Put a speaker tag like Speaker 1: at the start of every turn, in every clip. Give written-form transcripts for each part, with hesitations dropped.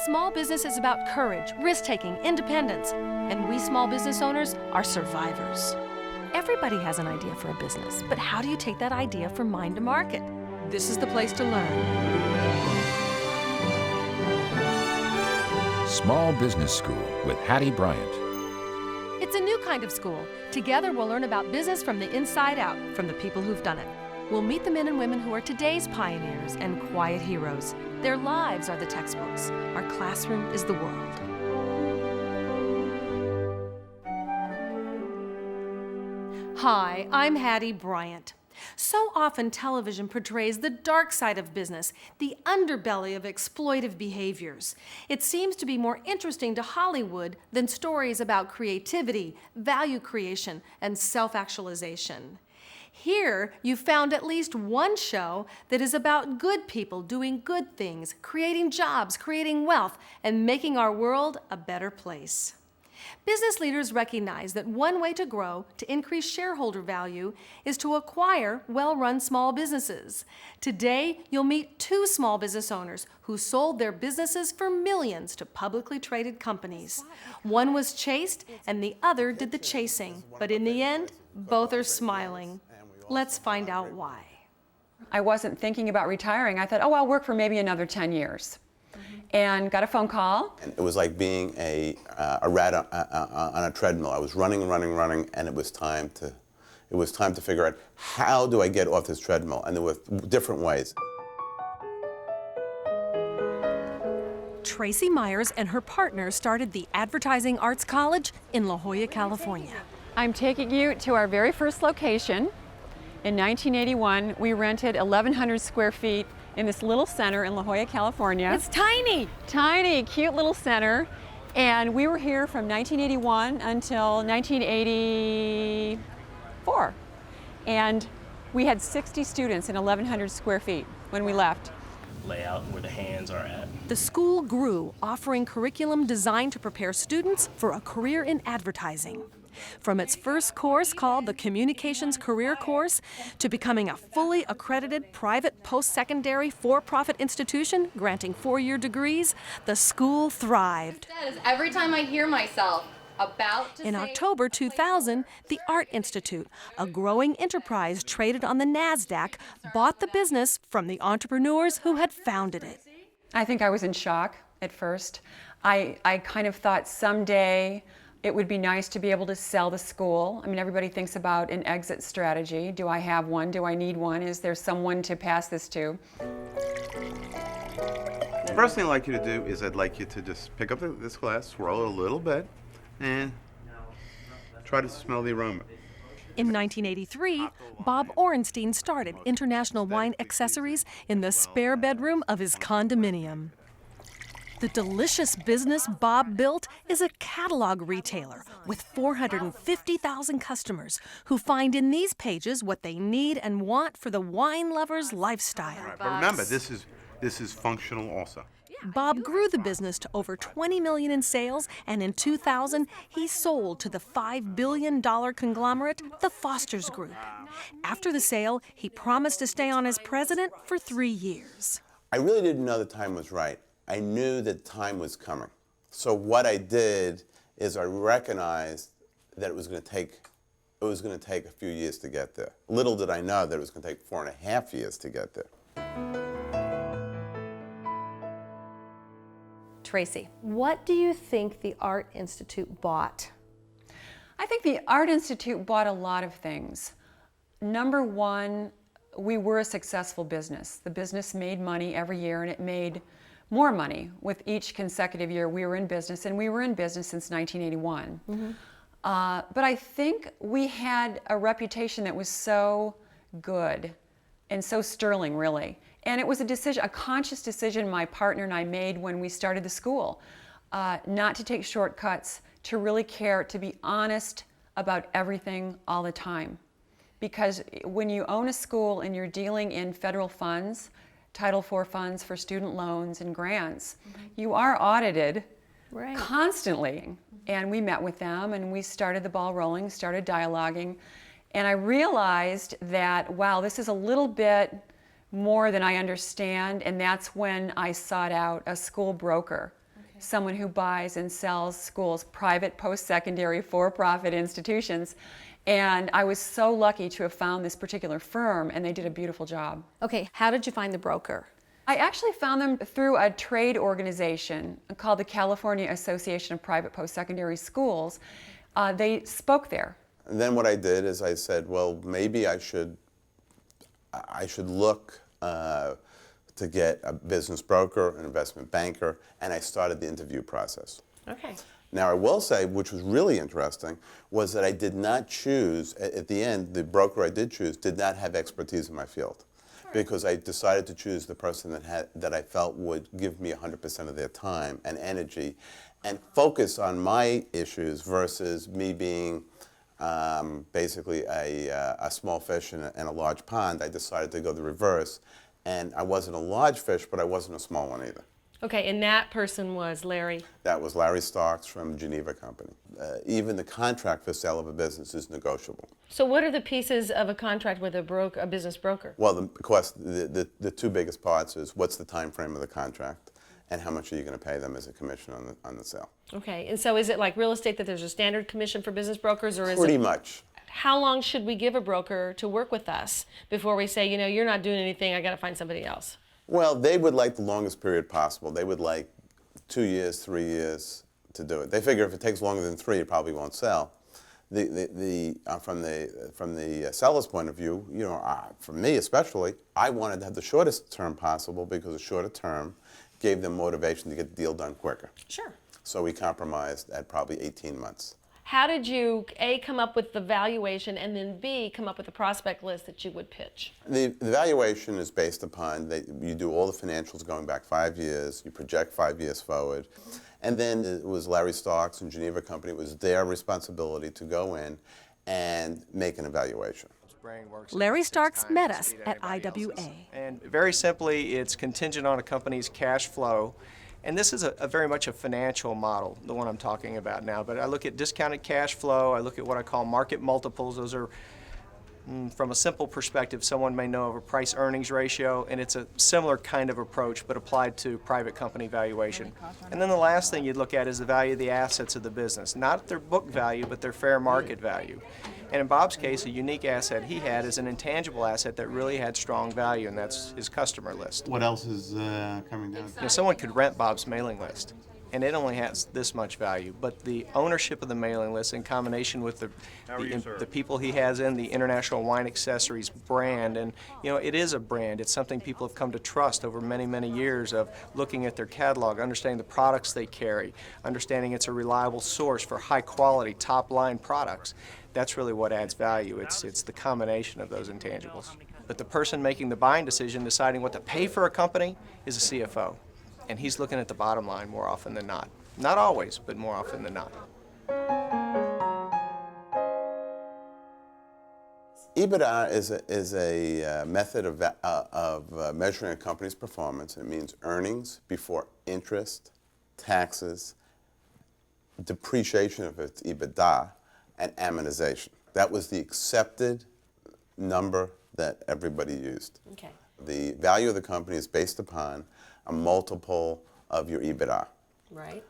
Speaker 1: Small business is about courage, risk-taking, independence, and we small business owners are survivors. Everybody has an idea for a business, but how do you take that idea from mind to market? This is the place to learn.
Speaker 2: Small Business School with Hattie Bryant.
Speaker 1: It's a new kind of school. Together we'll learn about business from the inside out, from the people who've done it. We'll meet the men and women who are today's pioneers and quiet heroes. Their lives are the textbooks. Our classroom is the world. Hi, I'm Hattie Bryant. So often television portrays the dark side of business, the underbelly of exploitive behaviors. It seems to be more interesting to Hollywood than stories about creativity, value creation, and self-actualization. Here, you've found at least one show that is about good people doing good things, creating jobs, creating wealth, and making our world a better place. Business leaders recognize that one way to grow, to increase shareholder value, is to acquire well-run small businesses. Today, you'll meet two small business owners who sold their businesses for millions to publicly traded companies. One was chased and the other did the chasing, but in the end, both are smiling. Let's find out why.
Speaker 3: I wasn't thinking about retiring. I thought, oh, I'll work for maybe another 10 years. And got a phone call.
Speaker 4: And it was like being a rat on a treadmill. I was running, and it was time to figure out, how do I get off this treadmill? And there were different ways.
Speaker 1: Tracy Myers and her partner started the Advertising Arts College in La Jolla, California.
Speaker 3: I'm taking you to our very first location. In 1981, we rented 1,100 square feet in this little center in La Jolla, California.
Speaker 1: It's tiny!
Speaker 3: Tiny, cute little center. And we were here from 1981 until 1984. And we had 60 students in 1,100 square feet when we left.
Speaker 5: Layout where the hands are at.
Speaker 1: The school grew, offering curriculum designed to prepare students for a career in advertising. From its first course called the Communications Career Course to becoming a fully accredited private post-secondary for-profit institution granting 4-year degrees, the school thrived.
Speaker 6: Every time I hear myself about to
Speaker 1: In October 2000, the Art Institute, a growing enterprise traded on the NASDAQ, bought the business from the entrepreneurs who had founded it.
Speaker 3: I think I was in shock at first. I kind of thought someday it would be nice to be able to sell the school. I mean, everybody thinks about an exit strategy. Do I have one? Do I need one? Is there someone to pass this to?
Speaker 7: The first thing I'd like you to do is I'd like you to just pick up this glass, swirl it a little bit, and try to smell the aroma.
Speaker 1: In 1983, Bob Orenstein started International Wine Accessories in the spare bedroom of his condominium. The delicious business Bob built is a catalog retailer with 450,000 customers who find in these pages what they need and want for the wine lover's lifestyle.
Speaker 7: Right, but remember, this is functional also.
Speaker 1: Bob grew the business to over $20 million in sales, and in 2000, he sold to the $5 billion conglomerate, the Foster's Group. After the sale, he promised to stay on as president for 3 years.
Speaker 4: I really didn't know the time was right. I knew that time was coming. So what I did is I recognized that it was going to take a few years to get there. Little did I know that it was going to take 4.5 years to get there.
Speaker 1: Tracy, what do you think the Art Institute bought?
Speaker 3: I think the Art Institute bought a lot of things. Number one, we were a successful business. The business made money every year, and it made more money with each consecutive year we were in business, and we were in business since 1981. But I think we had a reputation that was so good and so sterling, really. And it was a decision, a conscious decision my partner and I made when we started the school, not to take shortcuts, to really care, to be honest about everything all the time. Because when you own a school and you're dealing in federal funds, Title IV funds for student loans and grants, you are audited constantly. And we met with them and we started the ball rolling, started dialoguing. And I realized that, wow, this is a little bit more than I understand, and that's when I sought out a school broker someone who buys and sells schools, private, post-secondary, for-profit institutions. And I was so lucky to have found this particular firm, and they did a beautiful job.
Speaker 1: Okay, how did you find the broker?
Speaker 3: I actually found them through a trade organization called the California Association of Private Post-Secondary Schools. They spoke there.
Speaker 4: And then what I did is I said, well, maybe I should look to get a business broker, an investment banker, and I started the interview process.
Speaker 1: Okay.
Speaker 4: Now, I will say, which was really interesting, was that I did not choose, at the end, the broker I did choose did not have expertise in my field. Because I decided to choose the person that I felt would give me 100% of their time and energy and focus on my issues versus me being basically a small fish in a large pond. I decided to go the reverse. And I wasn't a large fish, but I wasn't a small one either.
Speaker 1: Okay, and that person was Larry?
Speaker 4: That was Larry Starks from Geneva Company. Even the contract for sale of a business is negotiable.
Speaker 1: So what are the pieces of a contract with a business broker?
Speaker 4: Well, of course, the two biggest parts is what's the time frame of the contract and how much are you going to pay them as a commission on the sale.
Speaker 1: Okay, and so is it like real estate that there's a standard commission for business brokers, or is
Speaker 4: Pretty
Speaker 1: it?
Speaker 4: much.
Speaker 1: How long should we give a broker to work with us before we say, you know, you're not doing anything, I got to find somebody else?
Speaker 4: Well, they would like the longest period possible. They would like 2 years, 3 years to do it. They figure if it takes longer than 3, it probably won't sell. From the seller's point of view, you know, for me especially, I wanted to have the shortest term possible because a shorter term gave them motivation to get the deal done quicker.
Speaker 1: Sure.
Speaker 4: So we compromised at probably 18 months.
Speaker 1: How did you, A, come up with the valuation, and then B, come up with a prospect list that you would pitch?
Speaker 4: The valuation is based upon that you do all the financials going back 5 years, you project 5 years forward, and then it was Larry Starks and Geneva Company. It was their responsibility to go in and make an evaluation.
Speaker 1: Larry Starks met us at IWA.
Speaker 8: And very simply, it's contingent on a company's cash flow. And this is a very much a financial model, the one I'm talking about now. But I look at discounted cash flow, I look at what I call market multiples. Those are, from a simple perspective, someone may know of a price-earnings ratio, and it's a similar kind of approach, but applied to private company valuation. And then the last thing you'd look at is the value of the assets of the business. Not their book value, but their fair market value. And in Bob's case, a unique asset he had is an intangible asset that really had strong value, and that's his customer list.
Speaker 7: What else is coming down?
Speaker 8: You know, someone could rent Bob's mailing list, and it only has this much value. But the ownership of the mailing list, in combination with the people he has in the International Wine Accessories brand, and you know, it is a brand. It's something people have come to trust over many, many years of looking at their catalog, understanding the products they carry, understanding it's a reliable source for high-quality, top-line products. That's really what adds value. It's the combination of those intangibles. But the person making the buying decision, deciding what to pay for a company, is a CFO. And he's looking at the bottom line more often than not. Not always, but more often than not.
Speaker 4: EBITDA is a method of measuring a company's performance. It means earnings before interest, taxes, depreciation of its EBITDA, and amortization. That was the accepted number that everybody used.
Speaker 1: Okay.
Speaker 4: The value of the company is based upon a multiple of your EBITDA.
Speaker 1: Right.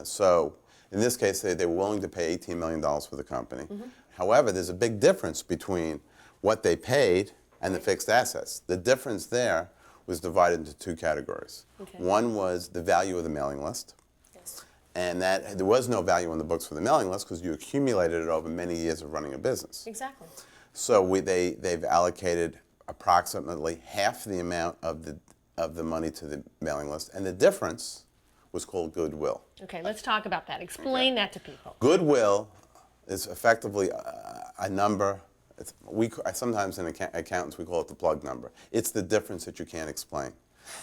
Speaker 4: So in this case, they were willing to pay $18 million for the company. Mm-hmm. However, there's a big difference between what they paid and the fixed assets. The difference there was divided into 2 categories. Okay. One was the value of the mailing list. And that there was no value on the books for the mailing list because you accumulated it over many years of running a business.
Speaker 1: Exactly.
Speaker 4: So they've allocated approximately half the amount of the money to the mailing list, and the difference was called goodwill.
Speaker 1: Okay, let's talk about that. Explain that to people.
Speaker 4: Goodwill is effectively a number. Sometimes in accountants we call it the plug number. It's the difference that you can't explain.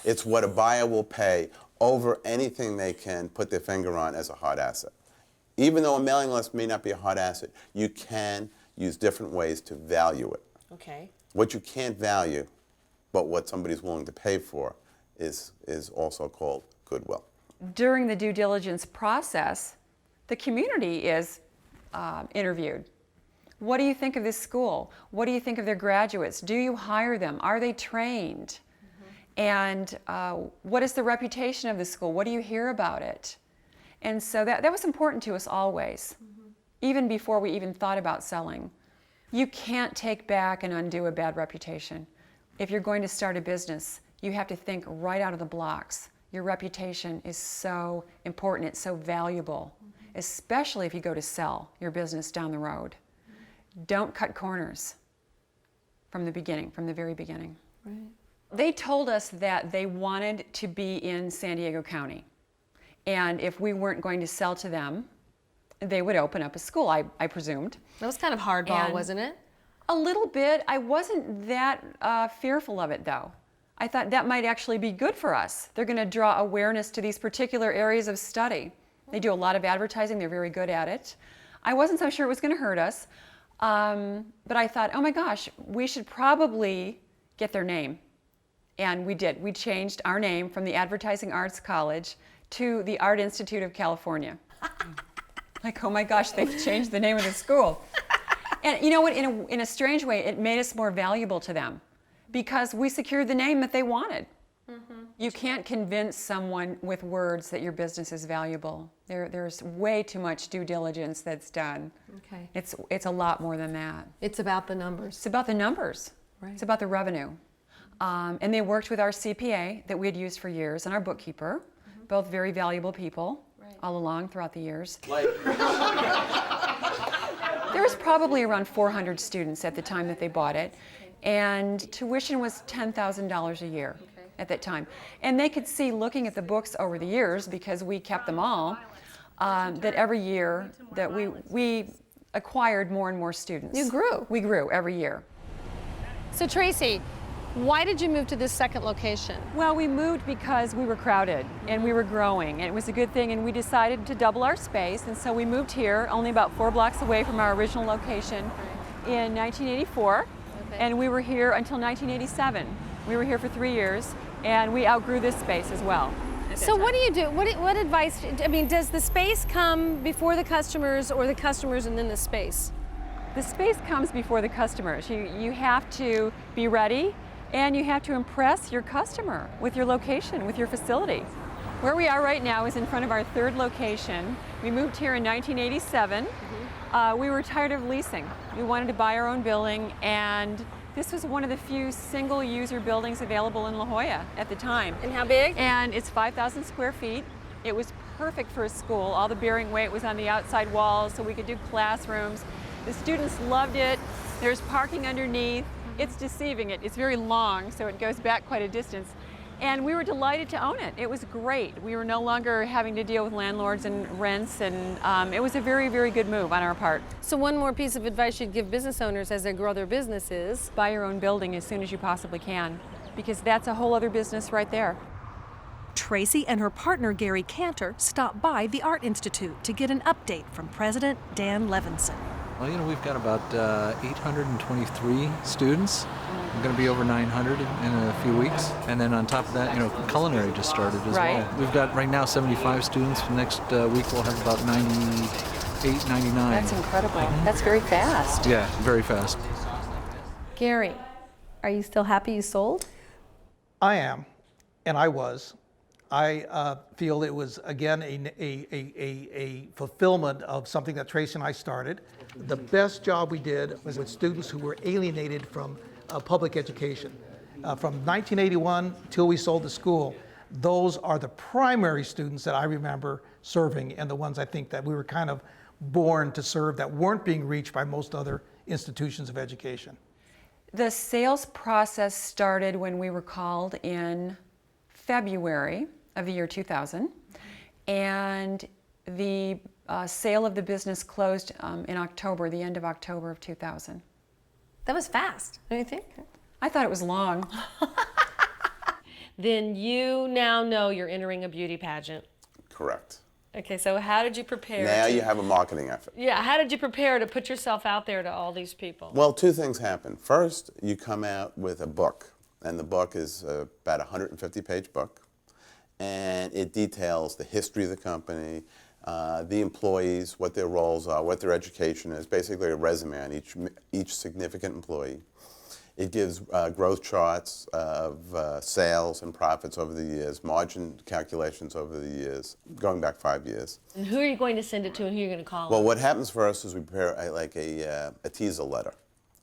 Speaker 4: It's what a buyer will pay over anything they can put their finger on as a hard asset. Even though a mailing list may not be a hard asset, you can use different ways to value it.
Speaker 1: Okay.
Speaker 4: What you can't value, but what somebody's willing to pay for, is also called goodwill.
Speaker 3: During the due diligence process, the community is interviewed. What do you think of this school? What do you think of their graduates? Do you hire them? Are they trained? And what is the reputation of the school? What do you hear about it? And so that was important to us always, even before we even thought about selling. You can't take back and undo a bad reputation. If you're going to start a business, you have to think right out of the blocks. Your reputation is so important, it's so valuable, especially if you go to sell your business down the road. Don't cut corners from the beginning, from the very beginning.
Speaker 1: Right.
Speaker 3: They told us that they wanted to be in San Diego County. And if we weren't going to sell to them, they would open up a school, I presumed.
Speaker 1: That was kind of hardball,
Speaker 3: And
Speaker 1: wasn't it?
Speaker 3: A little bit. I wasn't that fearful of it, though. I thought that might actually be good for us. They're going to draw awareness to these particular areas of study. They do a lot of advertising. They're very good at it. I wasn't so sure it was going to hurt us. But I thought, oh my gosh, we should probably get their name. And we did. We changed our name from the Advertising Arts College to the Art Institute of California. Like, oh my gosh, they've changed the name of the school. And you know what, in a strange way, it made us more valuable to them because we secured the name that they wanted. You can't convince someone with words that your business is valuable. There's way too much due diligence that's done.
Speaker 1: Okay.
Speaker 3: It's a lot more than that.
Speaker 1: It's about the numbers.
Speaker 3: It's about the numbers.
Speaker 1: Right.
Speaker 3: It's about the revenue. And they worked with our CPA that we had used for years and our bookkeeper, both very valuable people all along throughout the years. There was probably around 400 students at the time that they bought it, and tuition was $10,000 a year at that time. And they could see, looking at the books over the years, because we kept them all, that every year that we acquired more and more students.
Speaker 1: You grew.
Speaker 3: We grew every year.
Speaker 1: So Tracy, why did you move to this second location?
Speaker 3: Well, we moved because we were crowded and we were growing, and it was a good thing, and we decided to double our space, and so we moved here, only about 4 blocks away from our original location, in 1984, and we were here until 1987. We were here for 3 years, and we outgrew this space as well.
Speaker 1: So what do you do? What advice, I mean, does the space come before the customers or the customers and then the space?
Speaker 3: The space comes before the customers. You have to be ready, and you have to impress your customer with your location, with your facility. Where we are right now is in front of our 3rd location. We moved here in 1987. We were tired of leasing. We wanted to buy our own building, and this was one of the few single-user buildings available in La Jolla at the time.
Speaker 1: And how big?
Speaker 3: And it's 5,000 square feet. It was perfect for a school. All the bearing weight was on the outside walls, so we could do classrooms. The students loved it. There's parking underneath. It's deceiving. It's very long, so it goes back quite a distance. And we were delighted to own it. It was great. We were no longer having to deal with landlords and rents, and it was a very, very good move on our part.
Speaker 1: So one more piece of advice you'd give business owners as they grow their businesses:
Speaker 3: buy your own building as soon as you possibly can, because that's a whole other business right there.
Speaker 1: Tracy and her partner Gary Cantor stopped by the Art Institute to get an update from President Dan Levinson.
Speaker 9: Well, we've got about 823 students. We're going to be over 900 in a few weeks. And then on top of that, culinary just started as well. We've got right now 75 students. Next week we'll have about 98, 99.
Speaker 3: That's incredible. That's very fast.
Speaker 9: Yeah, very fast.
Speaker 1: Gary, are you still happy you sold?
Speaker 10: I am, and I was. I feel it was, again, a fulfillment of something that Tracy and I started. The best job we did was with students who were alienated from public education. From 1981 till we sold the school, those are the primary students that I remember serving, and the ones I think that we were kind of born to serve that weren't being reached by most other institutions of education.
Speaker 3: The sales process started when we were called in February of the year 2000, and the sale of the business closed in October, the end of October of 2000.
Speaker 1: That was fast, don't you think?
Speaker 3: I thought it was long.
Speaker 1: Then you now know you're entering a beauty pageant.
Speaker 4: Correct.
Speaker 1: Okay, so how did you prepare?
Speaker 4: Now you have a marketing effort.
Speaker 1: Yeah, how did you prepare to put yourself out there to all these people?
Speaker 4: Well, 2 things happen. First, you come out with a book, and the book is about a 150-page book, and it details the history of the company, the employees, what their roles are, what their education is, basically a resume on each significant employee. It gives growth charts of sales and profits over the years, margin calculations over the years, going back 5 years.
Speaker 11: And who are you going to send it to, and who are you going to call?
Speaker 4: Well, what happens for us is we prepare a teaser letter.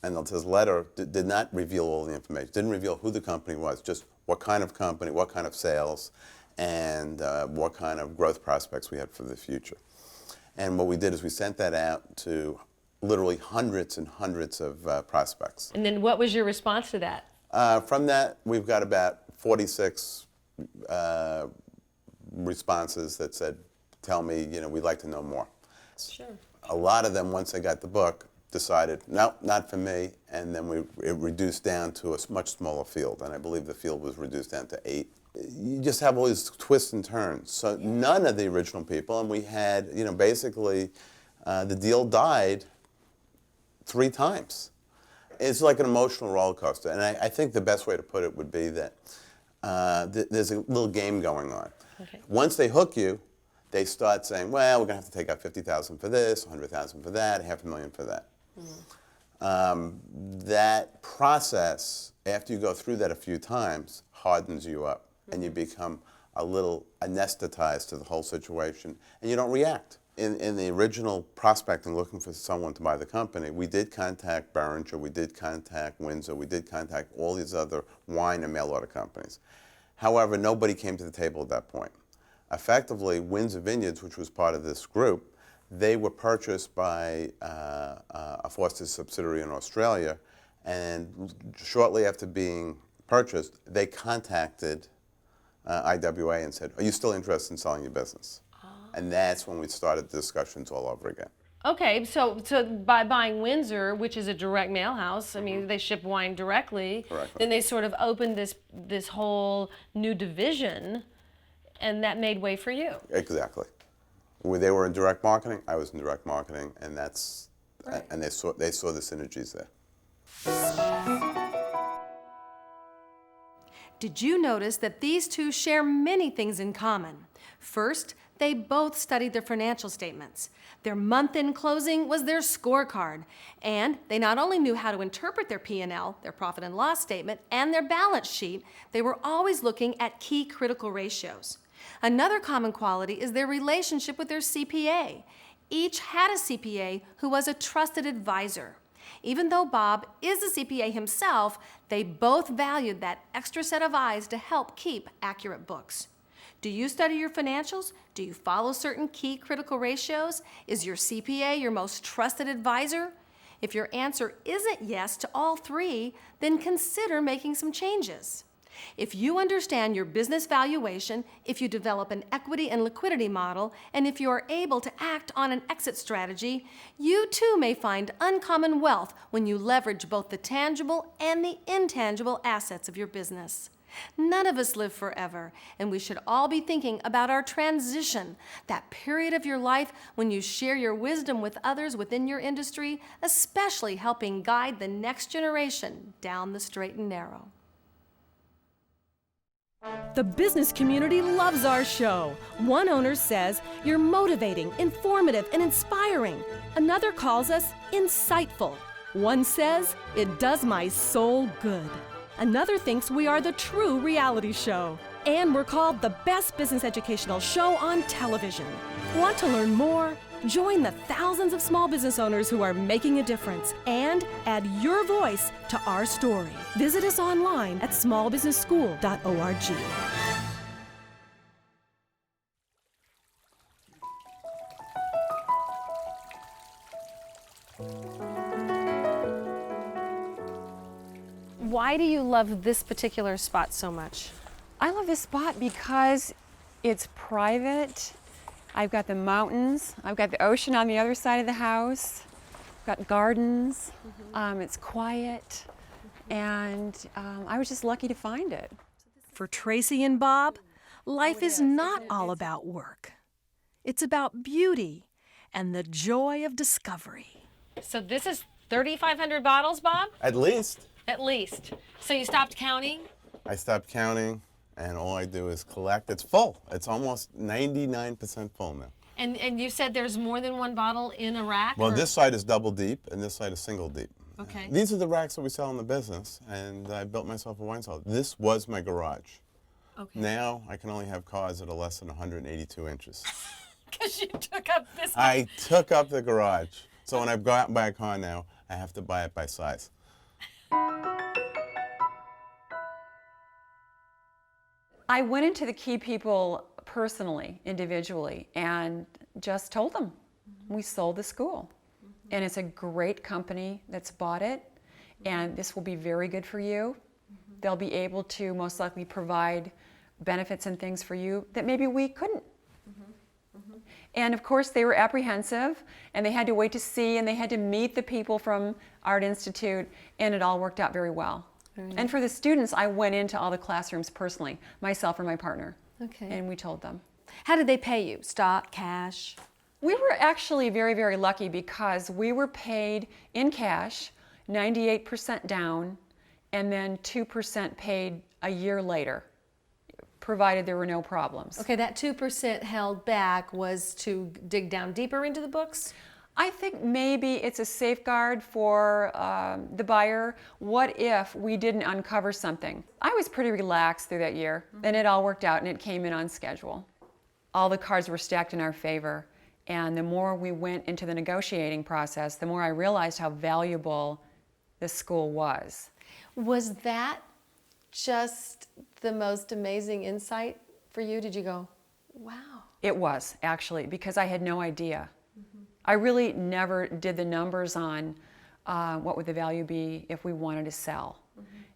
Speaker 4: And this letter did not reveal all the information, didn't reveal who the company was, just what kind of company, what kind of sales, and what kind of growth prospects we had for the future. And what we did is we sent that out to literally hundreds and hundreds of prospects.
Speaker 11: And then what was your response to that?
Speaker 4: From that, we've got about 46 responses that said, tell me, we'd like to know more.
Speaker 11: Sure.
Speaker 4: A lot of them, once they got the book, decided, no, not for me, and then it reduced down to a much smaller field, and I believe the field was reduced down to 8. You just have all these twists and turns. So none of the original people, and we had, basically, the deal died 3 times. It's like an emotional roller coaster, and I think the best way to put it would be that there's a little game going on.
Speaker 11: Okay.
Speaker 4: Once they hook you, they start saying, well, we're going to have to take out $50,000 for this, $100,000 for that, $500,000 for that. That process, after you go through that a few times, hardens you up, and you become a little anesthetized to the whole situation, and you don't react. In the original prospecting, looking for someone to buy the company, we did contact Behringer, we did contact Windsor, we did contact all these other wine and mail order companies. However, nobody came to the table at that point. Effectively, Windsor Vineyards, which was part of this group, they were purchased by a Foster's subsidiary in Australia, and shortly after being purchased, they contacted IWA and said, are you still interested in selling your business? And that's when we started discussions all over again.
Speaker 11: Okay, so by buying Windsor, which is a direct mail house, I mean, they ship wine directly.
Speaker 4: Correctly.
Speaker 11: Then they sort of opened this whole new division, and that made way for you.
Speaker 4: Exactly. They were in direct marketing, I was in direct marketing, and
Speaker 11: Right.
Speaker 4: and they saw the synergies there.
Speaker 1: Did you notice that these two share many things in common? First, they both studied their financial statements. Their month-end closing was their scorecard, and they not only knew how to interpret their P&L, their profit and loss statement, and their balance sheet, they were always looking at key critical ratios. Another common quality is their relationship with their CPA. Each had a CPA who was a trusted advisor. Even though Bob is a CPA himself, they both valued that extra set of eyes to help keep accurate books. Do you study your financials? Do you follow certain key critical ratios? Is your CPA your most trusted advisor? If your answer isn't yes to all 3, then consider making some changes. If you understand your business valuation, if you develop an equity and liquidity model, and if you are able to act on an exit strategy, you too may find uncommon wealth when you leverage both the tangible and the intangible assets of your business. None of us live forever, and we should all be thinking about our transition, that period of your life when you share your wisdom with others within your industry, especially helping guide the next generation down the straight and narrow.
Speaker 12: The business community loves our show. One owner says you're motivating, informative, and inspiring. Another calls us insightful. One says it does my soul good. Another thinks we are the true reality show. And we're called the best business educational show on television. Want to learn more? Join the thousands of small business owners who are making a difference and add your voice to our story. Visit us online at smallbusinessschool.org.
Speaker 11: Why do you love this particular spot so much?
Speaker 3: I love this spot because it's private. I've got the mountains. I've got the ocean on the other side of the house. I've got gardens. It's quiet. And I was just lucky to find it.
Speaker 12: For Tracy and Bob, life is not all about work. It's about beauty and the joy of discovery.
Speaker 11: So this is 3,500 bottles, Bob?
Speaker 4: At least.
Speaker 11: At least. So you stopped counting?
Speaker 4: I stopped counting, and all I do is collect. It's full. It's almost 99% full now.
Speaker 11: And you said there's more than one bottle in a rack?
Speaker 4: Well,
Speaker 11: or?
Speaker 4: this side is double deep, and this side is single deep.
Speaker 11: Okay.
Speaker 4: These are the racks that we sell in the business, and I built myself a wine cellar. This was my garage.
Speaker 11: Okay.
Speaker 4: Now I can only have cars that are less than 182 inches.
Speaker 11: Because you took up this.
Speaker 4: I took up the garage. So when I go out and buy a car now, I have to buy it by size.
Speaker 3: I went into the key people personally, individually, and just told them we sold the school. And it's a great company that's bought it, and this will be very good for you. They'll be able to most likely provide benefits and things for you that maybe we couldn't. And of course they were apprehensive, and they had to wait to see, and they had to meet the people from Art Institute, and it all worked out very well. And for the students, I went into all the classrooms personally, myself and my partner.
Speaker 11: Okay.
Speaker 3: And we told them.
Speaker 11: How did they pay you? Stock, cash?
Speaker 3: We were actually very, very lucky because we were paid in cash, 98% down, and then 2% paid a year later, provided there were no problems.
Speaker 11: Okay, that 2% held back was to dig down deeper into the books?
Speaker 3: I think maybe it's a safeguard for the buyer. What if we didn't uncover something? I was pretty relaxed through that year, and it all worked out, and it came in on schedule. All the cards were stacked in our favor, and the more we went into the negotiating process, the more I realized how valuable this school was.
Speaker 11: Was that just the most amazing insight for you? Did you go, wow?
Speaker 3: It was, actually, because I had no idea. I really never did the numbers on what would the value be if we wanted to sell.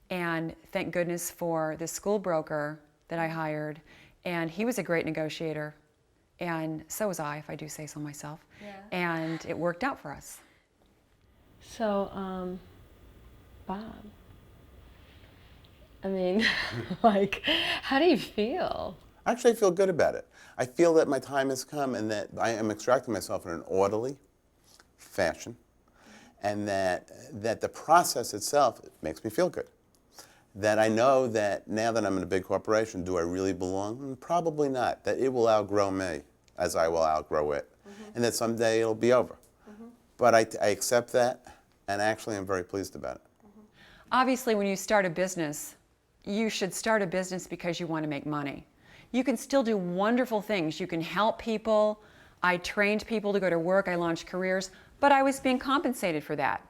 Speaker 3: And thank goodness for the school broker that I hired, and he was a great negotiator, and so was I, if I do say so myself.
Speaker 11: Yeah.
Speaker 3: And it worked out for us.
Speaker 11: So, Bob, I mean, like, how do you feel?
Speaker 4: Actually, I feel good about it. I feel that my time has come and that I am extracting myself in an orderly fashion, and that the process itself makes me feel good. That I know that now that I'm in a big corporation, do I really belong? Probably not. That it will outgrow me as I will outgrow it, and that someday it'll be over. But I accept that, and actually I'm very pleased about it.
Speaker 3: Obviously, when you start a business, you should start a business because you want to make money. You can still do wonderful things. You can help people. I trained people to go to work. I launched careers, but I was being compensated for that.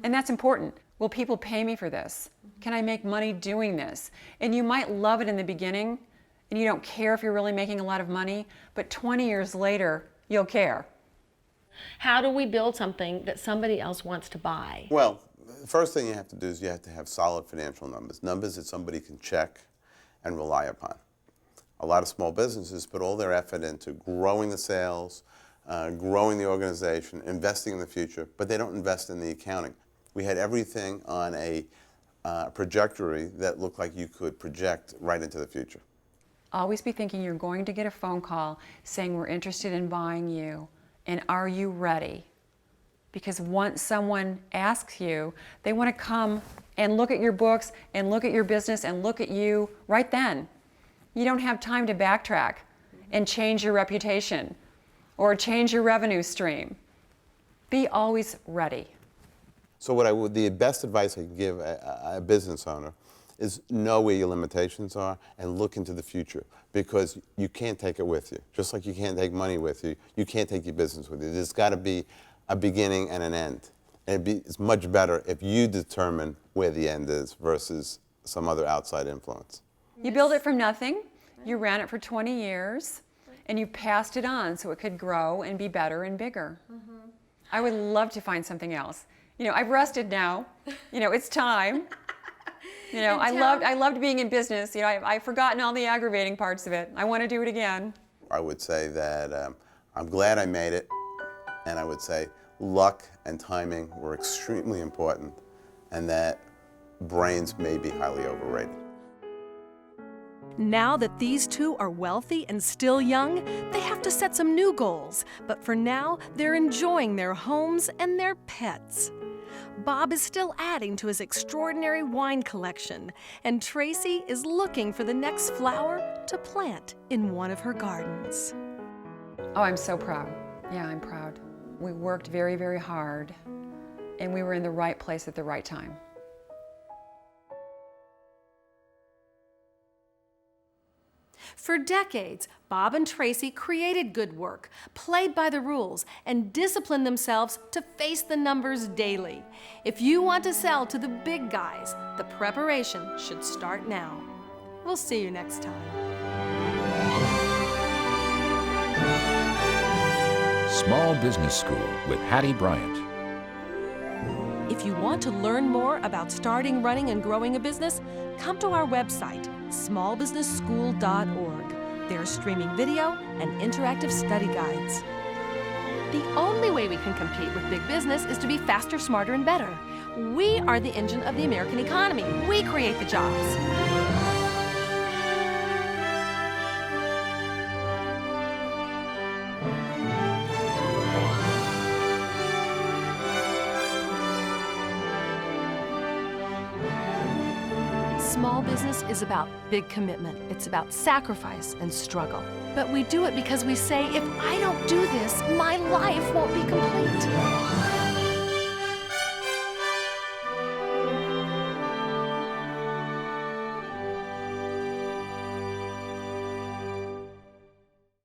Speaker 3: And that's important. Will people pay me for this? Can I make money doing this? And you might love it in the beginning, and you don't care if you're really making a lot of money, but 20 years later, you'll care.
Speaker 11: How do we build something that somebody else wants to buy?
Speaker 4: Well, the first thing you have to do is you have to have solid financial numbers. Numbers that somebody can check and rely upon. A lot of small businesses put all their effort into growing the sales, growing the organization, investing in the future, but they don't invest in the accounting. We had everything on a trajectory that looked like you could project right into the future.
Speaker 3: Always be thinking you're going to get a phone call saying we're interested in buying you, and are you ready? Because once someone asks you, they want to come and look at your books and look at your business and look at you right then. You don't have time to backtrack and change your reputation or change your revenue stream. Be always ready.
Speaker 4: So the best advice I can give a business owner is know where your limitations are and look into the future, because you can't take it with you. Just like you can't take money with you, you can't take your business with you. There's got to be a beginning and an end. And it's much better if you determine where the end is versus some other outside influence.
Speaker 3: You built it from nothing, you ran it for 20 years, and you passed it on so it could grow and be better and bigger. I would love to find something else. You know, I've rested now. You know, it's time. You know, I loved being in business. You know, I've forgotten all the aggravating parts of it. I want to do it again.
Speaker 4: I would say that I'm glad I made it, and I would say luck and timing were extremely important, and that brains may be highly overrated.
Speaker 12: Now that these two are wealthy and still young, they have to set some new goals. But for now, they're enjoying their homes and their pets. Bob is still adding to his extraordinary wine collection, and Tracy is looking for the next flower to plant in one of her gardens.
Speaker 3: Oh, I'm so proud. Yeah, I'm proud. We worked very, very hard and we were in the right place at the right time.
Speaker 1: For decades, Bob and Tracy created good work, played by the rules, and disciplined themselves to face the numbers daily. If you want to sell to the big guys, the preparation should start now. We'll see you next time.
Speaker 2: Small Business School with Hattie Bryant.
Speaker 12: If you want to learn more about starting, running, and growing a business, come to our website, smallbusinessschool.org. There's streaming video and interactive study guides.
Speaker 1: The only way we can compete with big business is to be faster, smarter, and better. We are the engine of the American economy. We create the jobs. Small business is about big commitment. It's about sacrifice and struggle. But we do it because we say, if I don't do this, my life won't be complete.